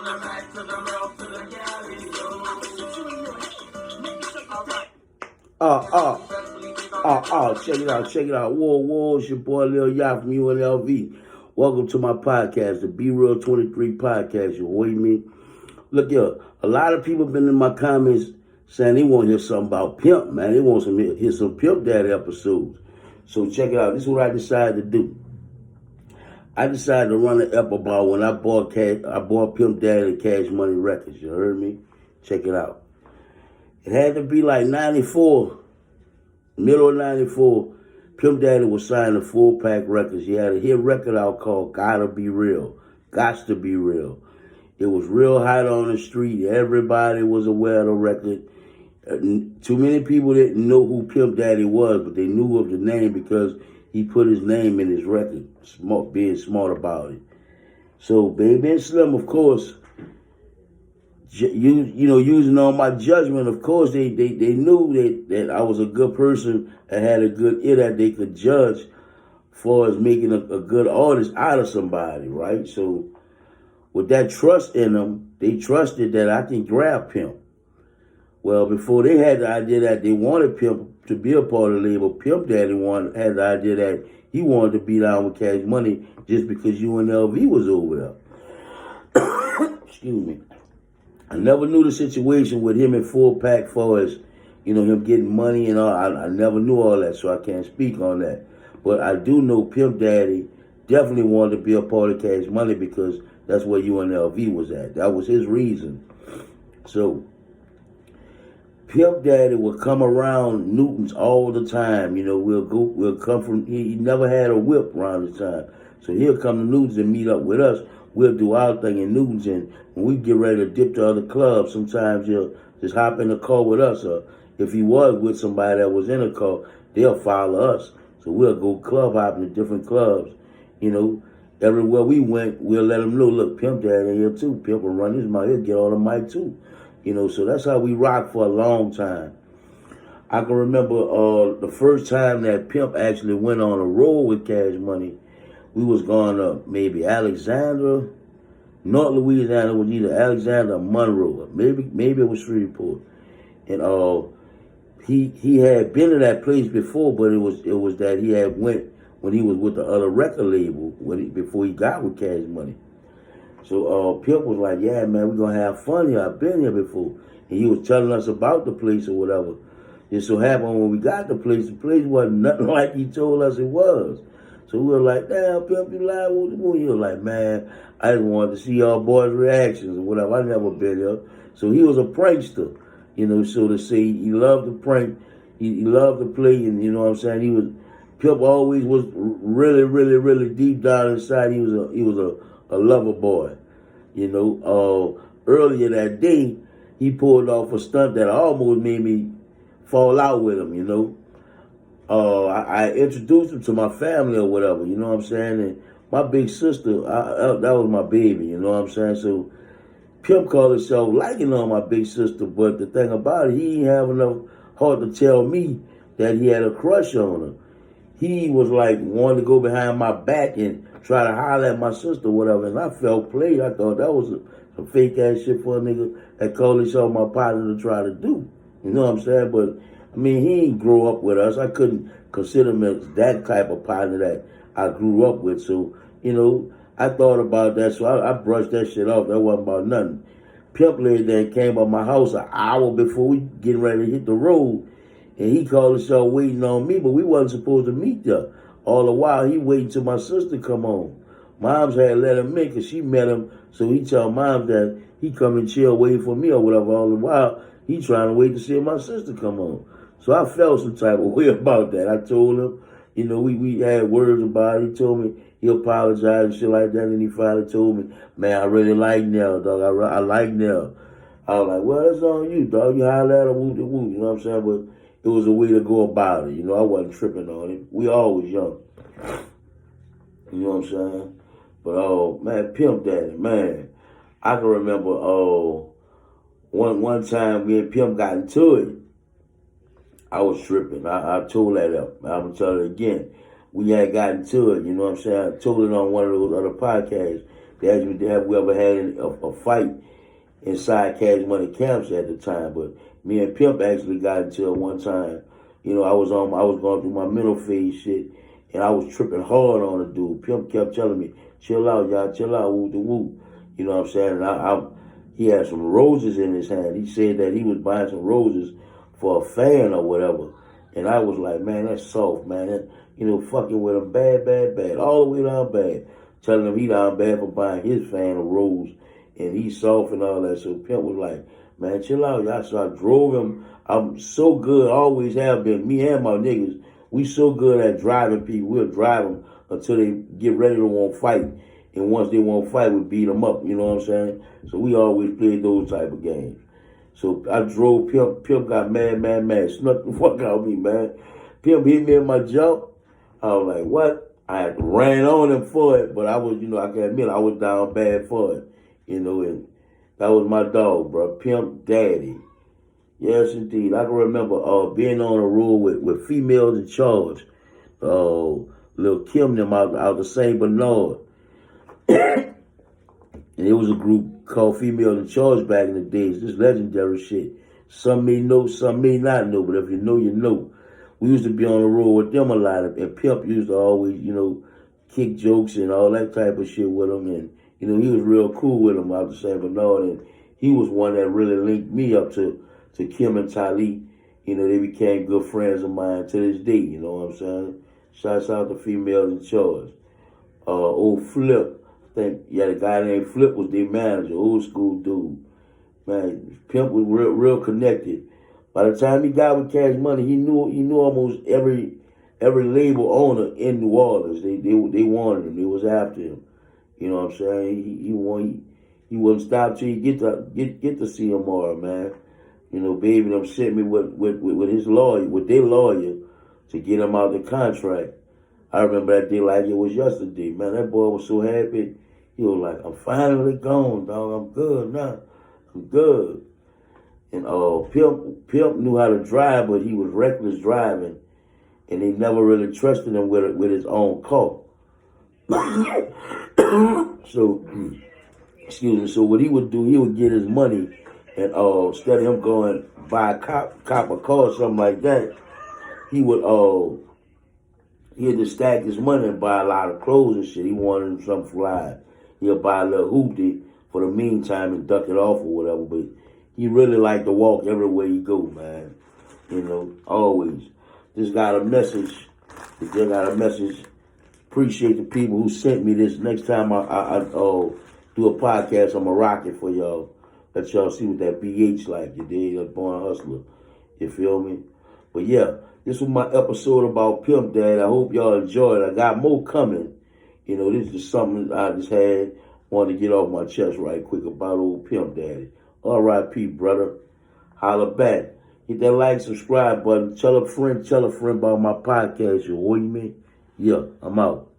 Check it out. Whoa, it's your boy Lil Ya from UNLV. Welcome to my podcast, the Be Real 23 podcast. You with me? Look here, a lot of people been in my comments saying they want to hear something about Pimp, man. They want to hear some Pimp Daddy episodes. So check it out. This is what I decided to do. I decided to run an ep about when I bought Pimp Daddy and Cash Money Records. You heard me? Check it out. It had to be like 94, middle of 94. Pimp Daddy was signing Full Pack Records. He had a hit record out called Gotta Be Real. Gots to Be Real. It was real hot on the street. Everybody was aware of the record. Too many people didn't know who Pimp Daddy was, but they knew of the name because he put his name in his record, being smart about it. So Baby and Slim, of course, using all my judgment, of course, they knew that I was a good person and had a good ear that they could judge as far as making a good artist out of somebody, right? So with that trust in them, they trusted that I can grab Pimp. Well, before they had the idea that they wanted Pimp to be a part of the label, Pimp Daddy had the idea that he wanted to be down with Cash Money just because UNLV was over there. Excuse me. I never knew the situation with him in Full Pack far as, him getting money and all. I never knew all that, so I can't speak on that. But I do know Pimp Daddy definitely wanted to be a part of Cash Money because that's where UNLV was at. That was his reason. So Pimp Daddy would come around Newton's all the time. We'll come from, he never had a whip around the time. So he'll come to Newton's and meet up with us. We'll do our thing in Newton's, and when we get ready to dip to other clubs, sometimes he'll just hop in the car with us. Or if he was with somebody that was in a car, they'll follow us. So we'll go club hopping to different clubs. Everywhere we went, we'll let them know, look, Pimp Daddy in here too. Pimp will run his mouth, he'll get on the mic too. So that's how we rocked for a long time. I can remember the first time that Pimp actually went on a road with Cash Money. We was going to maybe Alexandria, North Louisiana. Was either Alexandria or Monroe. Maybe it was Shreveport. And he had been to that place before, but it was that he had went when he was with the other record label before he got with Cash Money. So Pimp was like, yeah, man, we're going to have fun here. I've been here before. And he was telling us about the place or whatever. It so happened when we got the place wasn't nothing like he told us it was. So we were like, damn, Pimp, you lied. He was like, man, I just wanted to see y'all boys' reactions or whatever. I never been here. So he was a prankster, so to say. He loved to prank. He loved to play, and you know what I'm saying? Pimp always was really, really, really deep down inside. He was a lover boy, Earlier that day, he pulled off a stunt that almost made me fall out with him, I introduced him to my family or whatever, you know what I'm saying? And my big sister, that was my baby, you know what I'm saying? So Pimp called himself liking on my big sister, but the thing about it, he didn't have enough heart to tell me that he had a crush on her. He was like wanting to go behind my back and try to holler at my sister or whatever, and I felt played. I thought that was some fake ass shit for a nigga that called himself my partner to try to do. You know what I'm saying? But he didn't grow up with us. I couldn't consider him as that type of partner that I grew up with. So, I thought about that. So I brushed that shit off. That wasn't about nothing. Pimp laid there and came by my house an hour before we getting ready to hit the road. And he called himself waiting on me, but we wasn't supposed to meet there. All the while, he waiting till my sister come home. Moms had let him in because she met him. So he told Moms that he come and chill waiting for me or whatever. All the while, he trying to wait to see my sister come home. So I felt some type of way about that. I told him, we had words about it. He told me he apologized and shit like that. And he finally told me, man, I really like Nell, dog. I like Nell. I was like, well, that's on you, dog. You holler at her, woo, you know what I'm saying? But it was a way to go about it. I wasn't tripping on it. We always young. You know what I'm saying? But, man, Pimp Daddy, man. I can remember, one time me and Pimp got into it. I was tripping. I told that up. I'm going to tell it again. We had gotten to it, you know what I'm saying? I told it on one of those other podcasts. They asked me, have we ever had a fight inside Cash Money camps at the time? But me and Pimp actually got into it one time. You know, I was going through my mental phase shit, and I was tripping hard on the dude. Pimp kept telling me, chill out, y'all, chill out, woo the woo. You know what I'm saying? And he had some roses in his hand. He said that he was buying some roses for a fan or whatever. And I was like, man, that's soft, man. That, you know, fucking with him bad, bad, bad. All the way down bad. Telling him he down bad for buying his fan a rose. And he's soft and all that. So Pimp was like, man, chill out, y'all. So I drove him. I'm so good, always have been. Me and my niggas, we so good at driving people. We'll drive them until they get ready to want to fight. And once they won't fight, we beat them up, you know what I'm saying? So we always played those type of games. So I drove Pimp. Pimp got mad, snuck the fuck out of me, man. Pimp hit me in my jump. I was like, what? I ran on him for it, but I was, you know, I can admit I was down bad for it, you know, and that was my dog, bro. Pimp Daddy. Yes, indeed. I can remember being on a road with females in charge. Lil Kim them out the St. Bernard. And it was a group called Female in Charge back in the days. This legendary shit. Some may know, some may not know, but if you know, you know. We used to be on the road with them a lot, and Pimp used to always, you know, kick jokes and all that type of shit with them. And, you know, he was real cool with them out the St. Bernard. And he was one that really linked me up to Kim and Talik. You know, they became good friends of mine to this day, you know what I'm saying? Shouts out to Females in Charge. Old Flip. The guy named Flip was their manager, old school dude. Man, Pimp was real connected. By the time he got with Cash Money, he knew almost every label owner in New Orleans. They wanted him. They was after him. You know what I'm saying? He wouldn't stop till he get to CMR, man. You know, baby, them sent me with his lawyer, with their lawyer, to get him out the contract. I remember that day like it was yesterday, man. That boy was so happy. He was like, I'm finally gone, dog. I'm good now. I'm good. And Pimp knew how to drive, but he was reckless driving, and they never really trusted him with his own car. So, excuse me. So what he would do, he would get his money, and instead of him going buy a cop a car or something like that, he would he had to stack his money and buy a lot of clothes and shit. He wanted him something fly. He'll buy a little hoopty for the meantime and duck it off or whatever. But he really liked to walk everywhere he go, man. You know, always. Just got a message. Appreciate the people who sent me this. Next time I do a podcast, I'm going to rock it for y'all. Let y'all see what that BH like. You dig? A born hustler. You feel me? But yeah, this was my episode about Pimp Daddy. I hope y'all enjoyed it. I got more coming. You know, this is something I just wanted to get off my chest right quick about old Pimp Daddy. R.I.P. brother. Holla back. Hit that like, subscribe button. Tell a friend about my podcast. You hear me? Yeah, I'm out.